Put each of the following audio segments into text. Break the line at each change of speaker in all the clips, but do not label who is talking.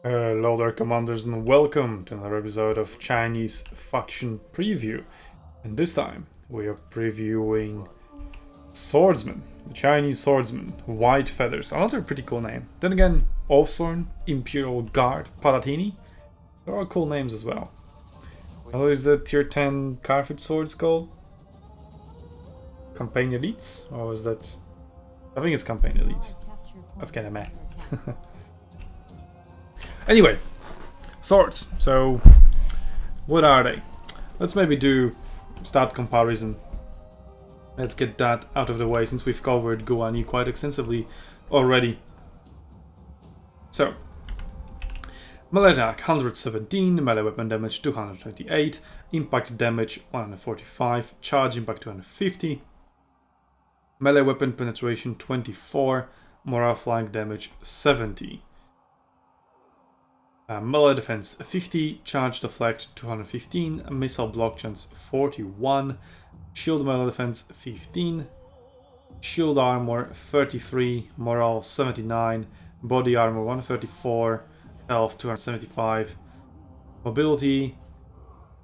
Hello there, commanders, and welcome to another episode of Chinese Faction Preview. And this time we are previewing Swordsman, the Chinese Swordsman, White Feathers. Another pretty cool name. Then again, Aufsorn, Imperial Guard, Palatini. There are cool names as well. How is the tier 10 Carthage swords called? Campaign Elites? Or is that... I think it's Campaign Elites. That's kinda meh. Anyway, swords. So, what are they? Let's maybe do stat comparison. Let's get that out of the way since we've covered Guan Yu quite extensively already. So, melee attack 117, melee weapon damage 228, impact damage 145, charge impact 250, melee weapon penetration 24, morale flank damage 70. Melee defense 50, charge deflect 215, missile block chance 41, shield melee defense 15, shield armor 33, morale 79, body armor 134, health 275, mobility,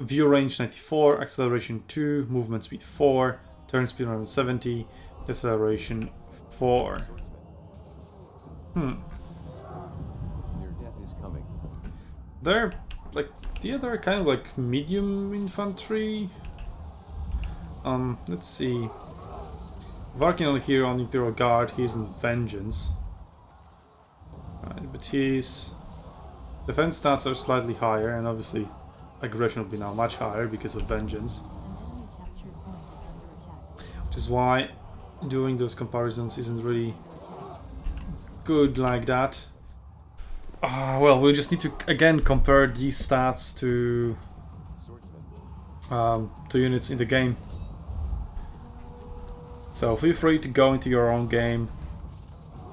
view range 94, acceleration 2, movement speed 4, turn speed 170, deceleration 4. They're like, yeah, they're kind of like medium infantry. Let's see. Working on here on Imperial Guard, he's in Vengeance. But his defense stats are slightly higher, and obviously aggression will be now much higher because of Vengeance. Which is why doing those comparisons isn't really good like that. Well, we just need to again compare these stats to units in the game. So feel free to go into your own game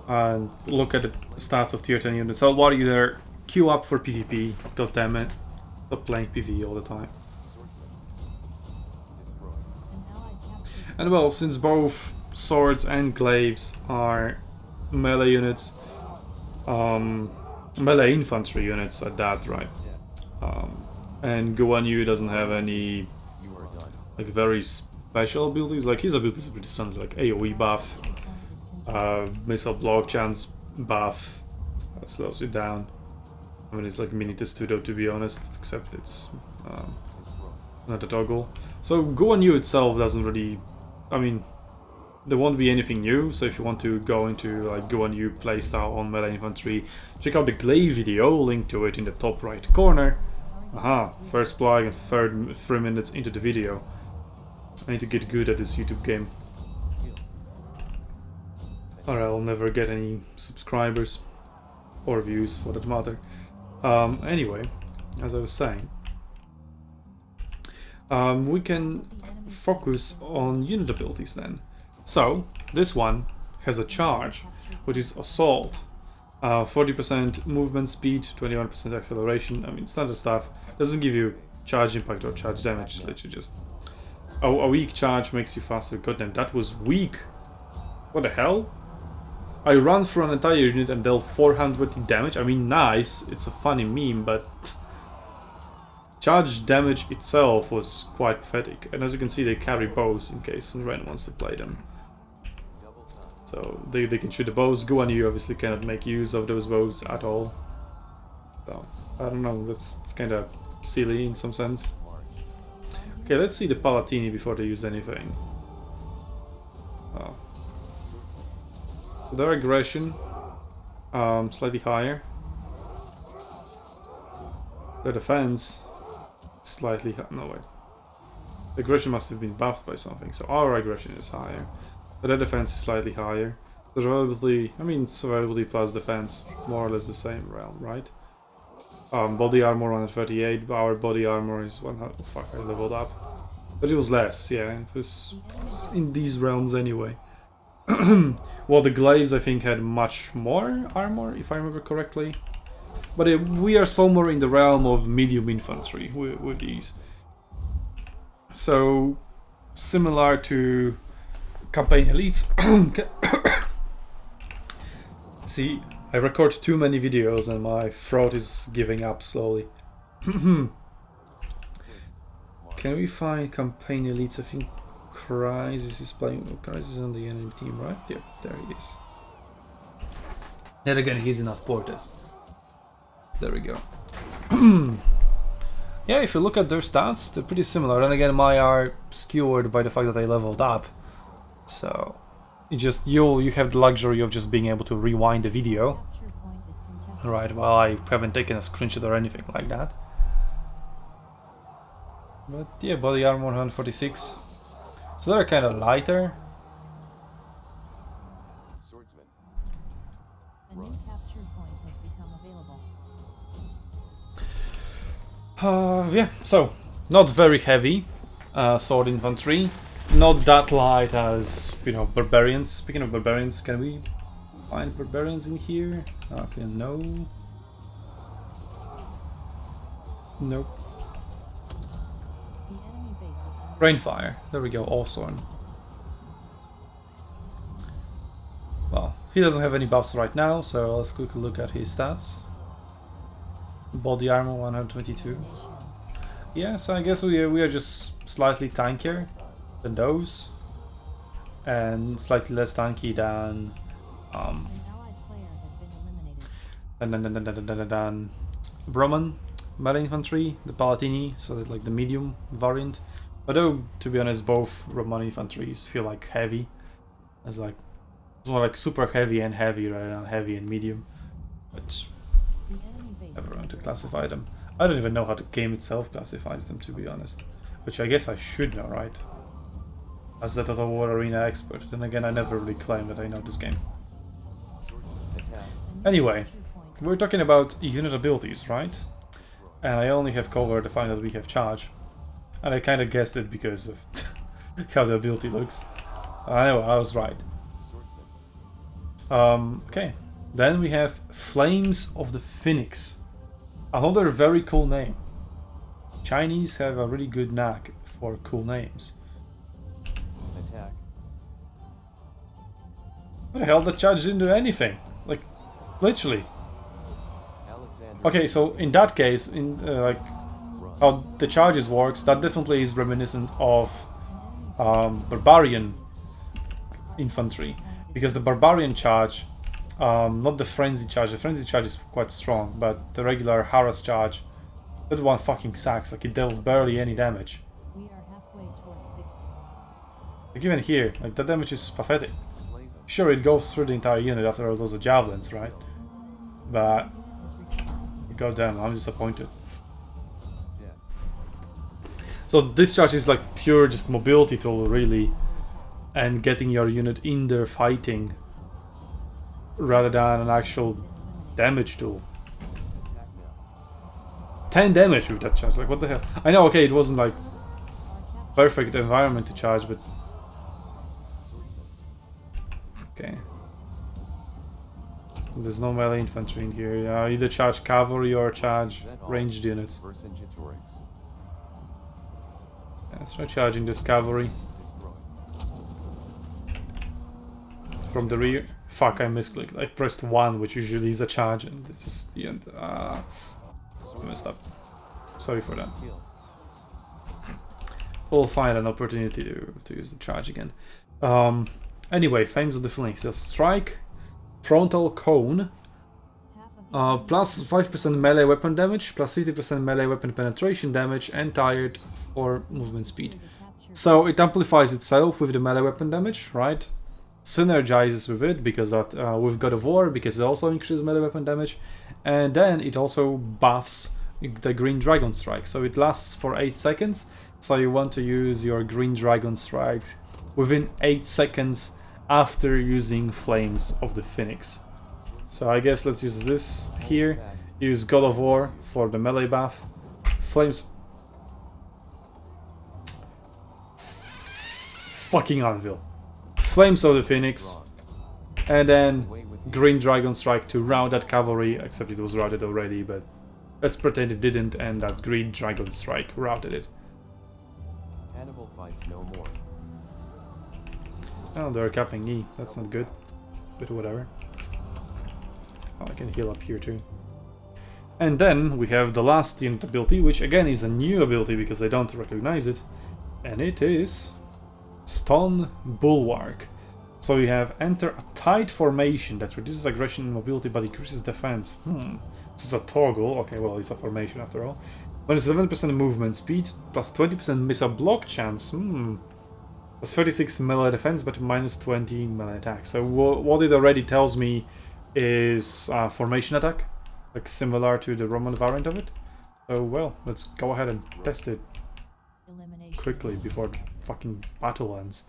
and look at the stats of tier 10 units. So while you're there, queue up for PvP. God damn it, stop playing PvE all the time. And well, since both swords and glaives are melee units, melee infantry units at that, right? And Guan Yu doesn't have any like very special abilities. Like his abilities are pretty standard, like AoE buff, missile block chance buff that slows you down. I mean, it's like mini testudo to be honest, except it's not a toggle. So Guan Yu itself doesn't really, I mean, there won't be anything new, so if you want to go into like Guan Yu playstyle on melee infantry, check out the glaive video, link to it in the top right corner. Aha, first plug and 3 minutes into the video. I need to get good at this YouTube game, or I'll never get any subscribers or views for that matter. Anyway, as I was saying, we can focus on unit abilities then. So, this one has a charge, which is Assault. 40% movement speed, 21% acceleration. I mean, standard stuff. Doesn't give you charge impact or charge damage, literally just... Oh, a weak charge makes you faster. Goddamn, that was weak. What the hell? I run through an entire unit and deal 400 damage. I mean, nice. It's a funny meme, but... Charge damage itself was quite pathetic. And as you can see, they carry bows in case Ren wants to play them. So they can shoot the bows. Guan Yu obviously cannot make use of those bows at all. So I don't know, that's kind of silly in some sense. Okay, let's see the Palatini before they use anything. Oh. Their aggression, slightly higher. Their defense, slightly higher. No way. The aggression must have been buffed by something, so our aggression is higher. Their defense is slightly higher. Survivability, I mean, survivability plus defense, more or less the same realm, right? Body armor 138, our body armor is 100. Oh, fuck, I leveled up. But it was less, yeah, it was in these realms anyway. Well, the glaives I think had much more armor, if I remember correctly. But we are somewhere in the realm of medium infantry with these. So, similar to Campaign Elites. See, I record too many videos and my throat is giving up slowly. Can we find campaign elites? I think Crisis is playing. Crisis on the enemy team, right? Yep, there he is. Then again, he's in Portes. There we go. Yeah, if you look at their stats, they're pretty similar. And again, mine are skewed by the fact that I leveled up. So you have the luxury of just being able to rewind the video. Right, well, I haven't taken a screenshot or anything like that. But yeah, body armor 146. So they're kind of lighter.
Swordsman. A new capture point has become available.
Yeah, so not very heavy sword infantry, not that light as, you know, barbarians. Speaking of barbarians, can we find barbarians in here? Okay, no. Nope. Rainfire. There we go, Allsworn. Well, he doesn't have any buffs right now, so let's quickly look at his stats. Body armor 122. Yeah, so I guess we are just slightly tankier than those, and slightly less tanky than Brahman melee infantry, the Palatini, so that, like, the medium variant. Although, to be honest, both Roman infantries feel like heavy. It's like it's more like super heavy and heavy rather than heavy and medium. But never want to classify them. I don't even know how the game itself classifies them, to be honest. Which I guess I should know, right? As the Total War Arena expert. Then again, I never really claim that I know this game. Anyway, we're talking about unit abilities, right? And I only have covered the fact that we have charge. And I kind of guessed it because of how the ability looks. Anyway, I was right. Okay. Then we have Flames of the Phoenix. Another very cool name. Chinese have a really good knack for cool names.
Attack.
What the hell? That charge didn't do anything. Like, literally. Okay, so in that case, in like how the charges works, that definitely is reminiscent of barbarian infantry, because the barbarian charge, not the frenzy charge. The frenzy charge is quite strong, but the regular harass charge, that one fucking sucks. Like, it deals barely any damage. Like, even here, like, that damage is pathetic. Sure, it goes through the entire unit after all those javelins, right? But goddamn, I'm disappointed. So this charge is like pure just mobility tool, really, and getting your unit in there fighting rather than an actual damage tool. 10 damage with that charge, like, what the hell? I know, okay, it wasn't like perfect environment to charge, but okay. There's no melee infantry in here. Yeah, either charge cavalry or charge ranged units. Yeah, let's try charging this cavalry from the rear. Fuck, I misclicked. I pressed 1, which usually is a charge, and this is the end. I messed up. Sorry for that. We'll find an opportunity to use the charge again. Anyway, Flames of the Phoenix. A strike. Frontal cone, plus 5% melee weapon damage, plus 50% melee weapon penetration damage, and tired for movement speed. So it amplifies itself with the melee weapon damage, right? Synergizes with it because that with God of War, because it also increases melee weapon damage, and then it also buffs the Green Dragon Strike. So it lasts for 8 seconds. So you want to use your Green Dragon Strike within 8 seconds after using Flames of the Phoenix. So I guess let's use this here. Use God of War for the melee buff. Flames. Fucking Anvil. Flames of the Phoenix. And then Green Dragon Strike to round that cavalry, except it was routed already, but let's pretend it didn't, and that Green Dragon Strike routed it.
Hannibal fights no more.
Oh, they're capping E. That's not good. But whatever. Oh, I can heal up here too. And then we have the last unit ability, which again is a new ability because I don't recognize it. And it is Stone Bulwark. So you have enter a tight formation that reduces aggression and mobility but increases defense. This is a toggle. Okay, well, it's a formation after all. Minus 11% movement speed, plus 20% missile block chance. Plus 36 melee defense, but minus 20 melee attack. So what it already tells me is formation attack, like similar to the Roman variant of it. So, well, let's go ahead and test it quickly before the fucking battle ends.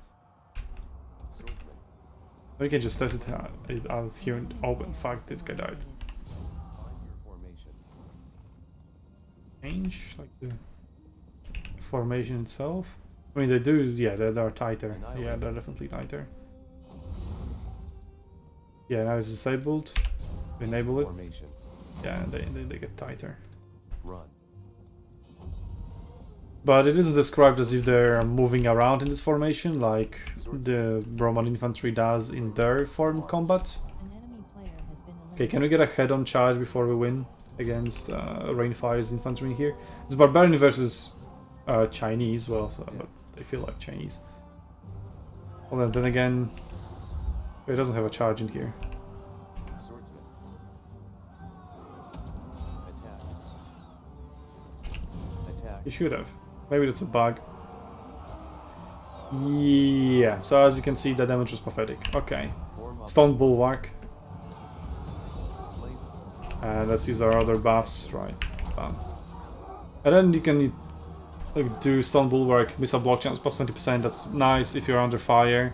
We can just test it out here and open. Fuck, this guy died. Change, like the formation itself. I mean, they do, yeah, they're tighter. Yeah, they're definitely tighter. Yeah, now it's disabled. Enable it. Yeah, they get tighter. But it is described as if they're moving around in this formation, like the Roman infantry does in their form combat. Okay, can we get a head-on charge before we win against Rainfire's infantry in here? It's Barbarian versus Chinese, well, so, but they feel like Chinese. Well, then again, it doesn't have a charge in here. It should have. Maybe that's a bug. Yeah, so as you can see, the damage was pathetic. Okay. Stone Bulwark. And let's use our other buffs. Right. Bam. And then you can do Stone Bulwark, missile block chance plus 20%. That's nice if you're under fire.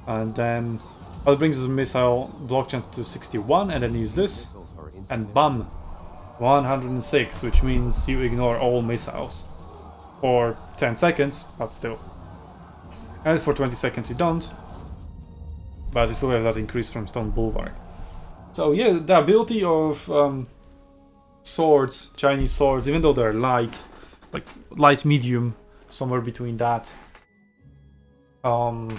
And then that brings us missile block chance to 61. And then use this. And bam! 106, which means you ignore all missiles. For 10 seconds, but still. And for 20 seconds you don't. But you still have that increase from Stone Bulwark. So yeah, the ability of swords, Chinese swords, even though they're light, like light medium, somewhere between that. And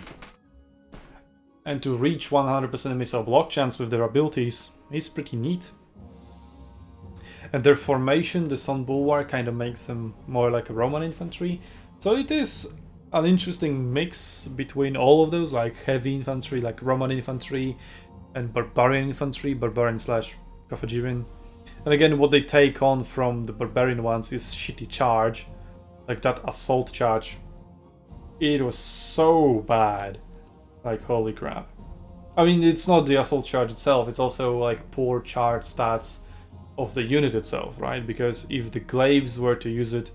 to reach 100% missile block chance with their abilities is pretty neat. And their formation, the Stone Bulwark, kind of makes them more like a Roman infantry. So it is an interesting mix between all of those, like heavy infantry, like Roman infantry, and barbarian infantry, barbarian slash Carthaginian. And again, what they take on from the barbarian ones is shitty charge, like that assault charge. It was so bad, like holy crap. I mean, it's not the assault charge itself, it's also like poor charge stats of the unit itself, right? Because if the glaives were to use it,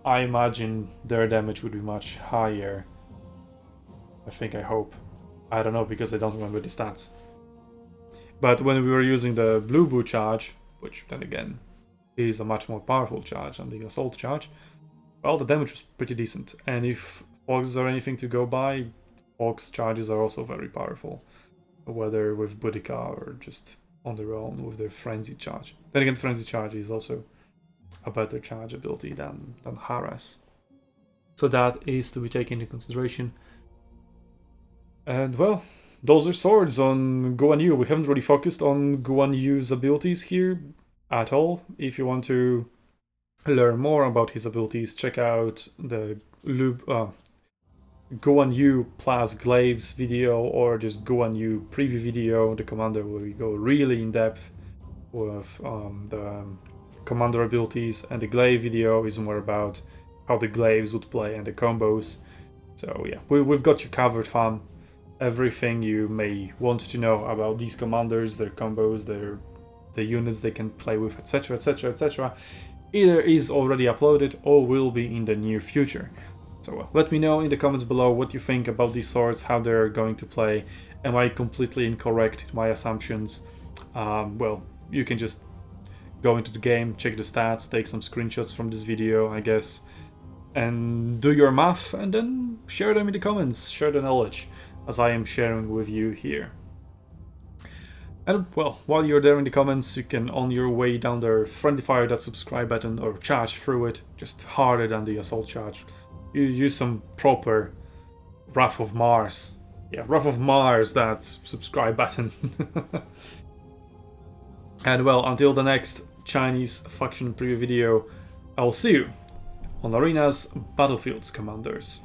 I imagine their damage would be much higher. I hope. I don't know, because I don't remember the stats. But when we were using the blue boot charge, which then again is a much more powerful charge than the assault charge, well, the damage was pretty decent. And if fogs are anything to go by, fogs charges are also very powerful, whether with Boudica or just on their own with their frenzy charge. Then again, frenzy charge is also a better charge ability than harass. So that is to be taken into consideration. And well, those are swords on Guan Yu. We haven't really focused on Guan Yu's abilities here at all. If you want to learn more about his abilities, check out the Guan Yu plus Glaives video, or just Guan Yu preview video, the commander, where we go really in depth with the commander abilities, and the Glaive video is more about how the Glaives would play and the combos. So yeah, we've got you covered, fam. Everything you may want to know about these commanders, their combos, the units they can play with, etc, etc, etc, either is already uploaded or will be in the near future. So let me know in the comments below what you think about these swords, how they're going to play. Am I completely incorrect in my assumptions? Well, you can just go into the game, check the stats, take some screenshots from this video, I guess, and do your math, and then share them in the comments, share the knowledge, as I am sharing with you here. And well, while you're there in the comments, you can, on your way down there, friendly fire that subscribe button or charge through it, just harder than the assault charge. You use some proper Wrath of Mars. Yeah, Wrath of Mars, that subscribe button. And well, until the next Chinese faction preview video, I'll see you on Arena's Battlefields, Commanders.